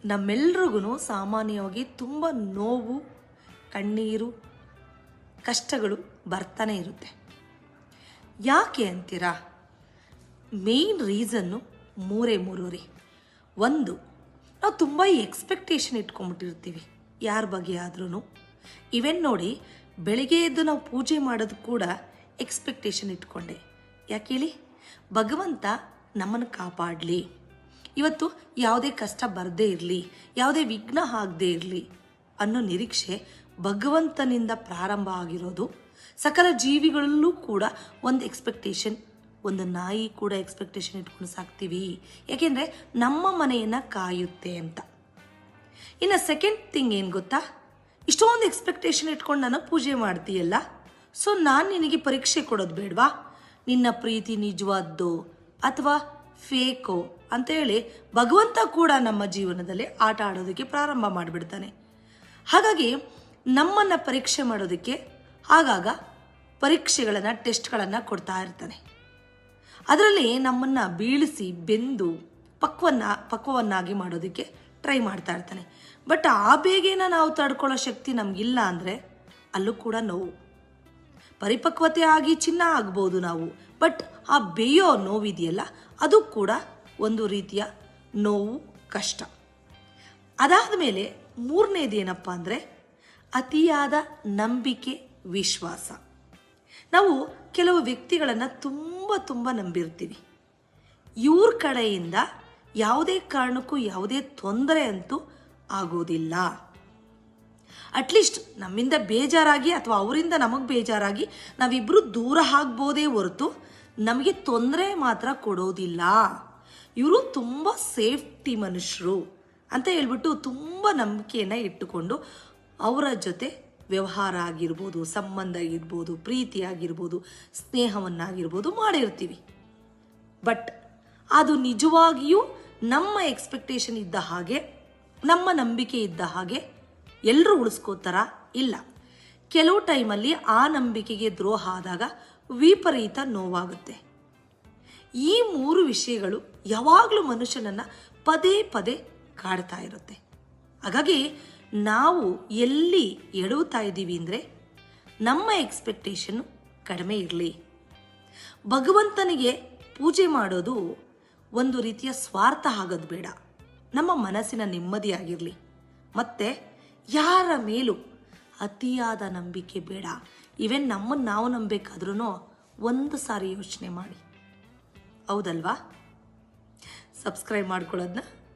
ನಮ್ಮೆಲ್ರಿಗೂ ಸಾಮಾನ್ಯವಾಗಿ ತುಂಬ ನೋವು, ಕಣ್ಣೀರು, ಕಷ್ಟಗಳು ಬರ್ತಾನೆ ಇರುತ್ತೆ. ಯಾಕೆ ಅಂತೀರಾ? ಮೇಯ್ನ್ ರೀಸನ್ನು ಮೂರೇ ರೀ. ಒಂದು, ನಾವು ತುಂಬ ಎಕ್ಸ್ಪೆಕ್ಟೇಷನ್ ಇಟ್ಕೊಂಡ್ಬಿಟ್ಟಿರ್ತೀವಿ ಯಾರ ಬಗ್ಗೆ ಆದ್ರೂ. ಇವೆನ್ ನೋಡಿ, ಬೆಳಿಗ್ಗೆ ಎದ್ದು ನಾವು ಪೂಜೆ ಮಾಡೋದು ಕೂಡ ಎಕ್ಸ್ಪೆಕ್ಟೇಷನ್ ಇಟ್ಕೊಂಡೆ. ಯಾಕೆ ಹೇಳಿ? ಭಗವಂತ ನಮ್ಮನ್ನು ಕಾಪಾಡಲಿ, ಇವತ್ತು ಯಾವುದೇ ಕಷ್ಟ ಬರದೇ ಇರಲಿ, ಯಾವುದೇ ವಿಘ್ನ ಆಗದೇ ಇರಲಿ ಅನ್ನೋ ನಿರೀಕ್ಷೆ ಭಗವಂತನಿಂದ ಪ್ರಾರಂಭ ಆಗಿರೋದು. ಸಕಲ ಜೀವಿಗಳಲ್ಲೂ ಕೂಡ ಒಂದು ಎಕ್ಸ್ಪೆಕ್ಟೇಷನ್, ಒಂದು ನಾಯಿ ಕೂಡ ಎಕ್ಸ್ಪೆಕ್ಟೇಷನ್ ಇಟ್ಕೊಂಡು ಸಾಕ್ತೀವಿ, ಯಾಕೆಂದರೆ ನಮ್ಮ ಮನೆಯನ್ನು ಕಾಯುತ್ತೆ ಅಂತ. ಇನ್ನು ಸೆಕೆಂಡ್ ಥಿಂಗ್ ಏನು ಗೊತ್ತಾ? ಇಷ್ಟೊಂದು ಎಕ್ಸ್ಪೆಕ್ಟೇಷನ್ ಇಟ್ಕೊಂಡು ನಾನು ಪೂಜೆ ಮಾಡ್ತೀಯಲ್ಲ, ಸೊ ನಾನು ನಿನಗೆ ಪರೀಕ್ಷೆ ಕೊಡೋದು ಬೇಡವಾ? ನಿನ್ನ ಪ್ರೀತಿ ನಿಜವಾದ್ದು ಅಥವಾ ಫೇಕೋ ಅಂತೇಳಿ ಭಗವಂತ ಕೂಡ ನಮ್ಮ ಜೀವನದಲ್ಲಿ ಆಟ ಆಡೋದಕ್ಕೆ ಪ್ರಾರಂಭ ಮಾಡಿಬಿಡ್ತಾನೆ. ಹಾಗಾಗಿ ನಮ್ಮನ್ನು ಪರೀಕ್ಷೆ ಮಾಡೋದಕ್ಕೆ ಆಗಾಗ ಪರೀಕ್ಷೆಗಳನ್ನು, ಟೆಸ್ಟ್ಗಳನ್ನು ಕೊಡ್ತಾ ಇರ್ತಾನೆ. ಅದರಲ್ಲಿ ನಮ್ಮನ್ನು ಬೀಳಿಸಿ ಬೆಂದು ಪಕ್ವವನ್ನಾಗಿ ಮಾಡೋದಕ್ಕೆ ಟ್ರೈ ಮಾಡ್ತಾ ಇರ್ತಾನೆ. ಬಟ್ ಆ ಬೇಗೇನ ನಾವು ತಡ್ಕೊಳ್ಳೋ ಶಕ್ತಿ ನಮಗಿಲ್ಲ ಅಂದರೆ ಅಲ್ಲೂ ಕೂಡ ನೋವು. ಪರಿಪಕ್ವತೆ ಆಗಿ ಚಿನ್ನ ಆಗ್ಬೋದು ನಾವು, ಬಟ್ ಆ ಬೇಯೋ ನೋವಿದೆಯಲ್ಲ, ಅದು ಕೂಡ ಒಂದು ರೀತಿಯ ನೋವು, ಕಷ್ಟ. ಅದಾದ ಮೇಲೆ ಮೂರನೇದೇನಪ್ಪ ಅಂದರೆ ಅತಿಯಾದ ನಂಬಿಕೆ, ವಿಶ್ವಾಸ. ನಾವು ಕೆಲವು ವ್ಯಕ್ತಿಗಳನ್ನು ತುಂಬ ನಂಬಿರ್ತೀವಿ. ಇವ್ರ ಕಡೆಯಿಂದ ಯಾವುದೇ ಕಾರಣಕ್ಕೂ ಯಾವುದೇ ತೊಂದರೆ ಅಂತೂ ಆಗೋದಿಲ್ಲ. ಅಟ್ಲೀಸ್ಟ್ ನಮ್ಮಿಂದ ಬೇಜಾರಾಗಿ ಅಥವಾ ಅವರಿಂದ ನಮಗೆ ಬೇಜಾರಾಗಿ ನಾವಿಬ್ಬರು ದೂರ ಆಗ್ಬೋದೇ ಹೊರತು ನಮಗೆ ತೊಂದರೆ ಮಾತ್ರ ಕೊಡೋದಿಲ್ಲ. ಇವರು ತುಂಬ ಸೇಫ್ಟಿ ಮನುಷ್ಯರು ಅಂತ ಹೇಳ್ಬಿಟ್ಟು ತುಂಬ ನಂಬಿಕೆಯನ್ನು ಇಟ್ಟುಕೊಂಡು ಅವರ ಜೊತೆ ವ್ಯವಹಾರ ಆಗಿರ್ಬೋದು, ಸಂಬಂಧ ಆಗಿರ್ಬೋದು, ಪ್ರೀತಿ ಆಗಿರ್ಬೋದು, ಸ್ನೇಹವನ್ನಾಗಿರ್ಬೋದು ಮಾಡಿರ್ತೀವಿ. ಬಟ್ ಅದು ನಿಜವಾಗಿಯೂ ನಮ್ಮ ಎಕ್ಸ್ಪೆಕ್ಟೇಷನ್ ಇದ್ದ ಹಾಗೆ, ನಮ್ಮ ನಂಬಿಕೆ ಇದ್ದ ಹಾಗೆ ಎಲ್ಲರೂ ಉಳಿಸ್ಕೋತಾರ? ಇಲ್ಲ. ಕೆಲವು ಟೈಮಲ್ಲಿ ಆ ನಂಬಿಕೆಗೆ ದ್ರೋಹ ಆದಾಗ ವಿಪರೀತ ನೋವಾಗುತ್ತೆ. ಈ ಮೂರು ವಿಷಯಗಳು ಯಾವಾಗಲೂ ಮನುಷ್ಯನನ್ನು ಪದೇ ಕಾಡ್ತಾ ಇರುತ್ತೆ. ಹಾಗಾಗಿ ನಾವು ಎಲ್ಲಿ ಎಡುತ್ತಾ ಇದ್ದೀವಿ ಅಂದರೆ ನಮ್ಮ ಎಕ್ಸ್ಪೆಕ್ಟೇಷನ್ನು ಕಡಿಮೆ ಇರಲಿ. ಭಗವಂತನಿಗೆ ಪೂಜೆ ಮಾಡೋದು ಒಂದು ರೀತಿಯ ಸ್ವಾರ್ಥ ಆಗೋದು ಬೇಡ, ನಮ್ಮ ಮನಸ್ಸಿನ ನೆಮ್ಮದಿಯಾಗಿರಲಿ. ಮತ್ತು ಯಾರ ಮೇಲೂ ಅತಿಯಾದ ನಂಬಿಕೆ ಬೇಡ. ಇವೆನ್ ನಮ್ಮನ್ನು ನಾವು ನಂಬೇಕಾದ್ರೂ ಒಂದು ಸಾರಿ ಯೋಚನೆ ಮಾಡಿ, ಹೌದಲ್ವಾ? ಸಬ್ಸ್ಕ್ರೈಬ್ ಮಾಡ್ಕೊಳ್ಳೋದನ್ನ